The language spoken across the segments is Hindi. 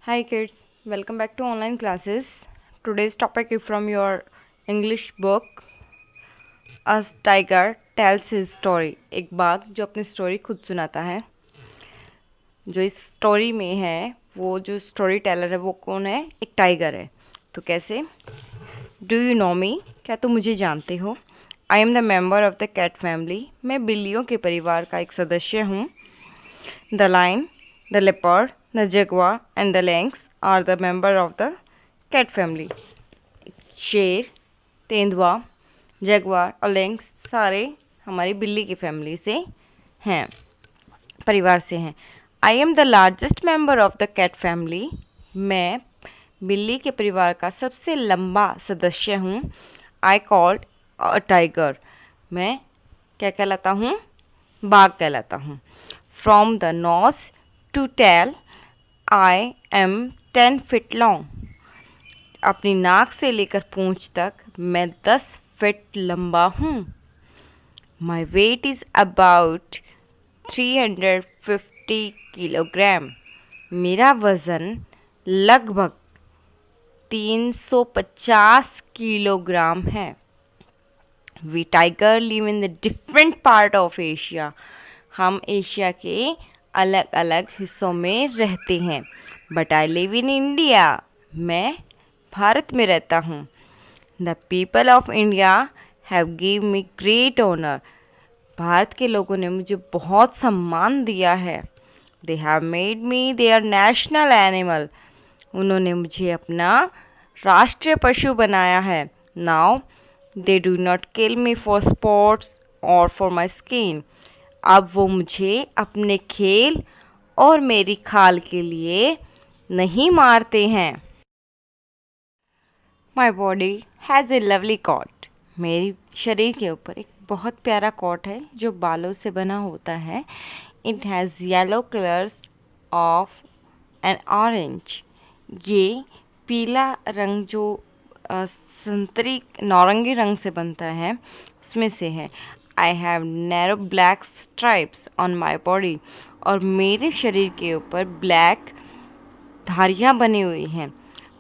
Hi kids, welcome back to online classes. Today's topic is from your English book A Tiger Tells His Story. एक बाघ जो अपनी स्टोरी खुद सुनाता है। जो इस स्टोरी में है वो जो स्टोरी टेलर है वो कौन है? एक टाइगर है। तो कैसे? Do you know me? क्या तुम मुझे जानते हो? I am the member of the cat family. मैं बिल्लियों के परिवार का एक सदस्य हूँ। The lion, the leopard, the jaguar and the lynx are the member of the cat family. शेर, तेंदुआ, जगुआर और लिंक्स सारे हमारी बिल्ली की फैमिली से हैं, परिवार से हैं। I am the largest member of the cat family. मैं बिल्ली के परिवार का सबसे लंबा सदस्य हूँ। I called a tiger. मैं क्या कहलाता हूँ? बाघ कहलाता हूँ। From the nose to tail I am 10 feet long. अपनी नाक से लेकर पूंछ तक मैं 10 फीट लंबा हूँ। My weight is about 350 kilogram. मेरा वज़न लगभग 350 किलोग्राम है। We tiger live in the different part of Asia. हम एशिया के अलग अलग हिस्सों में रहते हैं। But I live in India. मैं भारत में रहता हूँ। The people of India have give me great honour. भारत के लोगों ने मुझे बहुत सम्मान दिया है। They have made me their national animal. उन्होंने मुझे अपना राष्ट्रीय पशु बनाया है। Now they do not kill me for sports और फॉर माई स्किन। अब वो मुझे अपने खेल और मेरी खाल के लिए नहीं मारते हैं। My body has a lovely coat. मेरी शरीर के ऊपर एक बहुत प्यारा कॉट है जो बालों से बना होता है। It has yellow colours of N orange. ये पीला रंग जो संतरी नारंगी रंग से बनता है उसमें से है। I have narrow black stripes on my body. और मेरे शरीर के ऊपर ब्लैक धारियाँ बनी हुई हैं।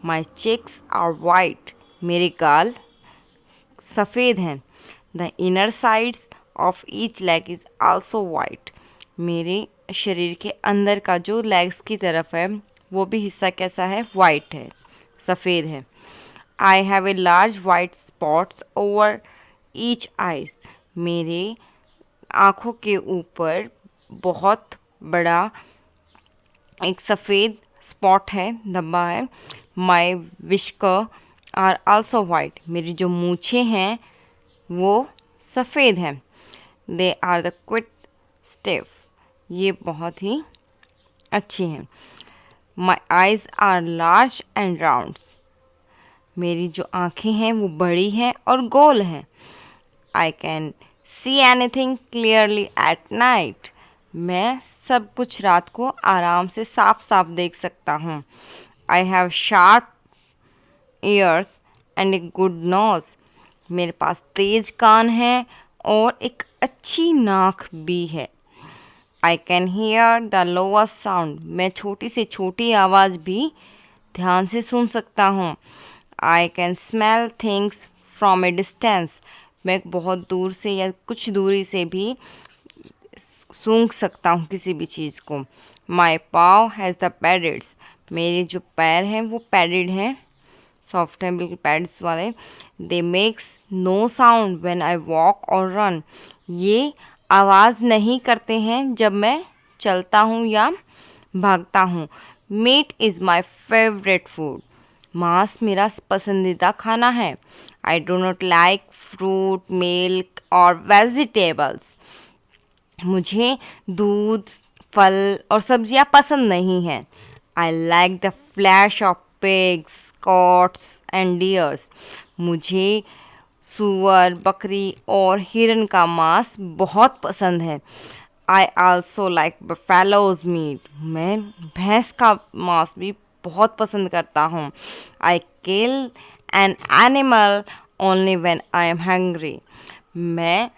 माई चेक्स आर वाइट। मेरे गाल सफ़ेद हैं। The inner sides of each leg is also white. मेरे शरीर के अंदर का जो लेग्स की तरफ है वो भी हिस्सा कैसा है? वाइट है, सफ़ेद है। I have a large white spots over each eyes. मेरे आँखों के ऊपर बहुत बड़ा एक सफ़ेद स्पॉट है, धब्बा है। My whisker are also white. मेरी जो मूछें हैं वो सफ़ेद हैं। They are the quite stiff. ये बहुत ही अच्छी हैं। My eyes are large and rounds. मेरी जो आँखें हैं वो बड़ी हैं और गोल हैं। I can see anything clearly at night. मैं सब कुछ रात को आराम से साफ साफ देख सकता हूँ। I have sharp ears and a good nose. मेरे पास तेज कान हैं और एक अच्छी नाक भी है। I can hear the lowest sound. मैं छोटी से छोटी आवाज़ भी ध्यान से सुन सकता हूँ। I can smell things from A distance. मैं बहुत दूर से या कुछ दूरी से भी सूंघ सकता हूँ किसी भी चीज़ को। माई पाव हैज़ द पैडिड्स। मेरे जो पैर हैं वो पैडिड हैं, सॉफ्ट हैं, बिल्कुल पैड्स वाले। They makes no sound when I walk और रन। ये आवाज़ नहीं करते हैं जब मैं चलता हूँ या भागता हूँ। Meat is my favourite food. मांस मेरा पसंदीदा खाना है। I do not like fruit, milk और वेजिटेबल्स। मुझे दूध, फल और सब्जियां पसंद नहीं हैं। I like the flesh of pigs, goats and deers. मुझे सूअर, बकरी और हिरन का मांस बहुत पसंद है। I also like buffalo's meat. मैं भैंस का मांस भी बहुत पसंद करता हूँ। I kill an animal only when I am hungry. मैं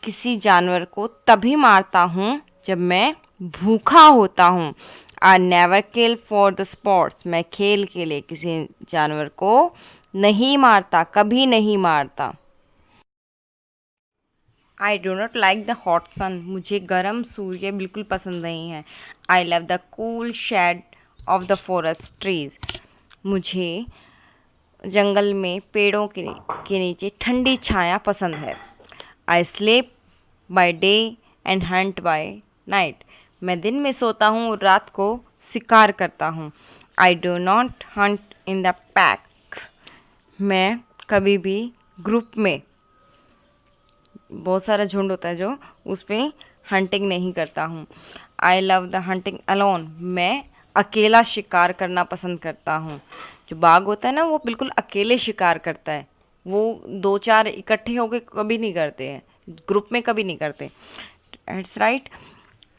किसी जानवर को तभी मारता हूँ जब मैं भूखा होता हूँ। I never kill for the sports, मैं खेल के लिए किसी जानवर को नहीं मारता, कभी नहीं मारता। I do not like the hot sun, मुझे गर्म सूर्य बिल्कुल पसंद नहीं है। I love the cool shade of the forest trees, मुझे जंगल में पेड़ों के नीचे ठंडी छाया पसंद है। I sleep by day and hunt by night, मैं दिन में सोता हूँ और रात को शिकार करता हूँ। आई do not Hunt in the pack, मैं कभी भी ग्रुप में, बहुत सारा झुंड होता है जो, उस पर हंटिंग नहीं करता हूँ। आई लव द हंटिंग अलोन, मैं अकेला शिकार करना पसंद करता हूँ। जो बाघ होता है ना, वो बिल्कुल अकेले शिकार करता है, वो दो चार इकट्ठे होकर कभी नहीं करते हैं, ग्रुप में कभी नहीं करते। It's right.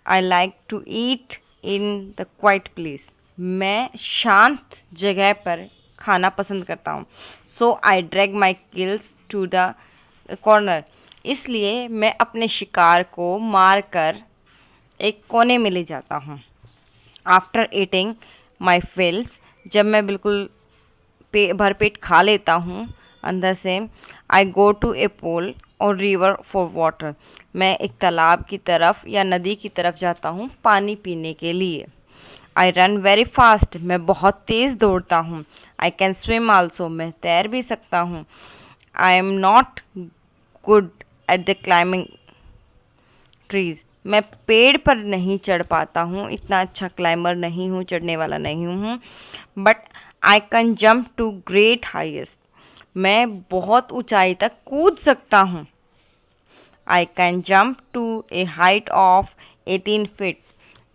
I like to eat in the quiet place, मैं शांत जगह पर खाना पसंद करता हूँ। So I drag my kills to the corner, इसलिए मैं अपने शिकार को मार कर एक कोने में ले जाता हूँ। आफ्टर ईटिंग माई फिल्स, जब मैं बिल्कुल भरपेट खा लेता हूँ अंदर से, आई गो टू ए पोल और रिवर फॉर वाटर, मैं एक तालाब की तरफ या नदी की तरफ जाता हूँ पानी पीने के लिए। आई रन वेरी फास्ट, मैं बहुत तेज़ दौड़ता हूँ। आई कैन स्विम आल्सो, मैं तैर भी सकता हूँ। I am not good at the climbing trees, मैं पेड़ पर नहीं चढ़ पाता हूँ, इतना अच्छा क्लाइंबर नहीं हूँ, चढ़ने वाला नहीं हूँ। But I can jump to great highest, मैं बहुत ऊंचाई तक कूद सकता हूँ। I can jump to a height of 18 feet,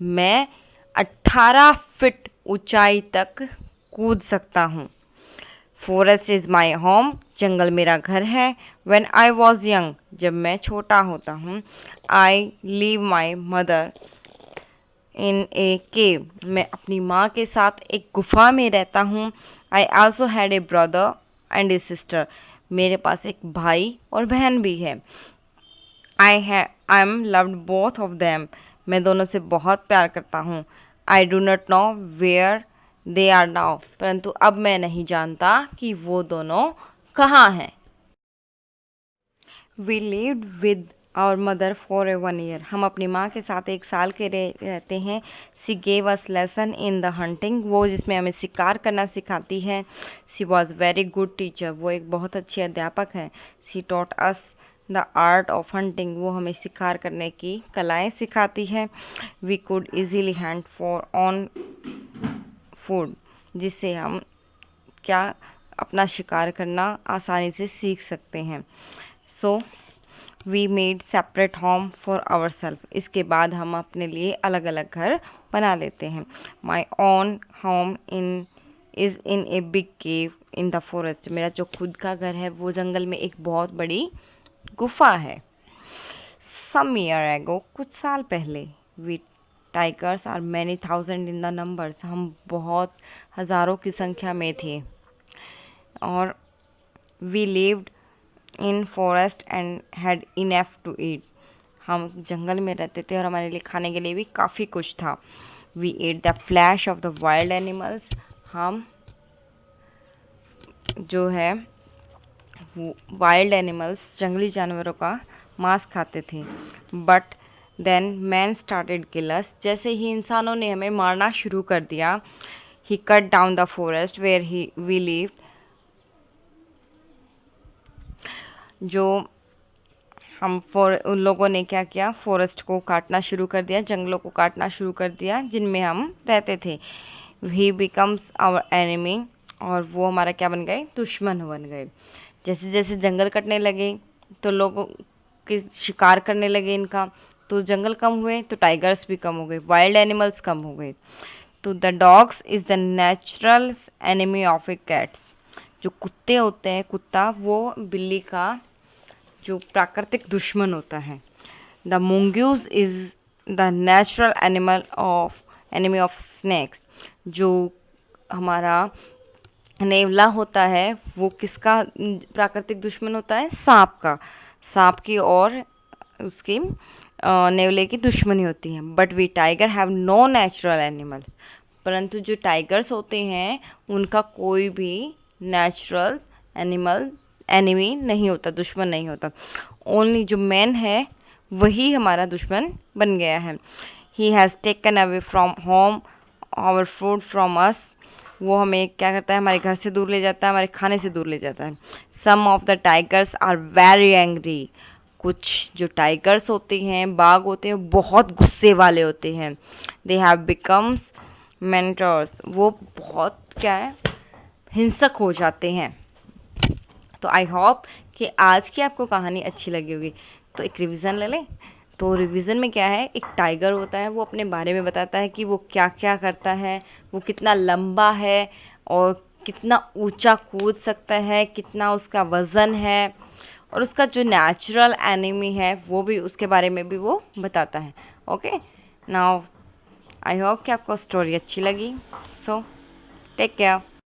मैं 18 फीट ऊंचाई तक कूद सकता हूँ। फॉरेस्ट इज़ माई होम, जंगल मेरा घर है। वेन आई वॉज यंग, जब मैं छोटा होता हूँ। I leave my mother in ए केव, मैं अपनी माँ के साथ एक गुफा में रहता हूँ। I also had a brother and a sister, मेरे पास एक भाई और बहन भी है। I am loved both of them, मैं दोनों से बहुत प्यार करता हूँ। I do not know where they are now, परंतु अब मैं नहीं जानता कि वो दोनों कहाँ हैं। We lived with our mother for a 1 year, हम अपनी माँ के साथ 1 साल के रहते हैं। She gave us lesson in the hunting, वो जिसमें हमें शिकार करना सिखाती है। She was very good teacher, वो एक बहुत अच्छी अध्यापक है। She taught us the art of hunting, वो हमें शिकार करने की कलाएँ सिखाती है। We could easily hunt for on food, जिससे हम क्या अपना शिकार करना आसानी से सीख सकते हैं। So we made separate home for our self, इसके बाद हम अपने लिए अलग अलग घर बना लेते हैं। My own home is in a big cave in the forest, मेरा जो खुद का घर है वो जंगल में एक बहुत बड़ी गुफा है। सम ईयर एगो, कुछ साल पहले, we tigers are many thousand in the numbers, हम बहुत हज़ारों की संख्या में थे। और we lived in forest and had enough to eat, हम जंगल में रहते थे और हमारे लिए खाने के लिए भी काफ़ी कुछ था। We ate the flesh of the wild animals, हम जो है वाइल्ड एनिमल्स, जंगली जानवरों का मांस खाते थे। But then man started kill us, जैसे ही इंसानों ने हमें मारना शुरू कर दिया। He cut down the forest where we live, जो उन लोगों ने क्या किया, फॉरेस्ट को काटना शुरू कर दिया, जंगलों को काटना शुरू कर दिया जिनमें हम रहते थे। ही बिकम्स आवर एनिमी, और वो हमारा क्या बन गए, दुश्मन बन गए। जैसे जैसे जंगल कटने लगे तो लोगों के शिकार करने लगे इनका, तो जंगल कम हुए तो टाइगर्स भी कम हो गए, वाइल्ड एनिमल्स कम हो गए। तो the dogs is the natural enemy of A cats, जो कुत्ते होते हैं, कुत्ता वो बिल्ली का जो प्राकृतिक दुश्मन होता है। The mongoose is the natural enemy of snacks, जो हमारा नेवला होता है वो किसका प्राकृतिक दुश्मन होता है, सांप का, सांप की और उसकी नेवले की दुश्मनी होती है। But we tiger have no natural animal, परंतु जो टाइगर्स होते हैं उनका कोई भी नेचुरल एनिमल एनिमी नहीं होता, दुश्मन नहीं होता। ओनली जो मैन है वही हमारा दुश्मन बन गया है। He has taken away from home our food from us, वो हमें क्या करता है, हमारे घर से दूर ले जाता है, हमारे खाने से दूर ले जाता है। Some of the tigers are very angry, कुछ जो टाइगर्स होते हैं, बाघ होते हैं, बहुत गुस्से वाले होते हैं। दे हैव बिकम्स मेंटर्स, वो बहुत क्या है, हिंसक हो जाते हैं। तो आई होप कि आज की आपको कहानी अच्छी लगी होगी। तो एक रिवीजन ले लें। तो रिवीजन में क्या है, एक टाइगर होता है, वो अपने बारे में बताता है कि वो क्या क्या करता है, वो कितना लंबा है और कितना ऊंचा कूद सकता है, कितना उसका वज़न है, और उसका जो नेचुरल एनिमी है वो भी, उसके बारे में भी वो बताता है। ओके, नाउ आई होप कि आपको स्टोरी अच्छी लगी। So take care.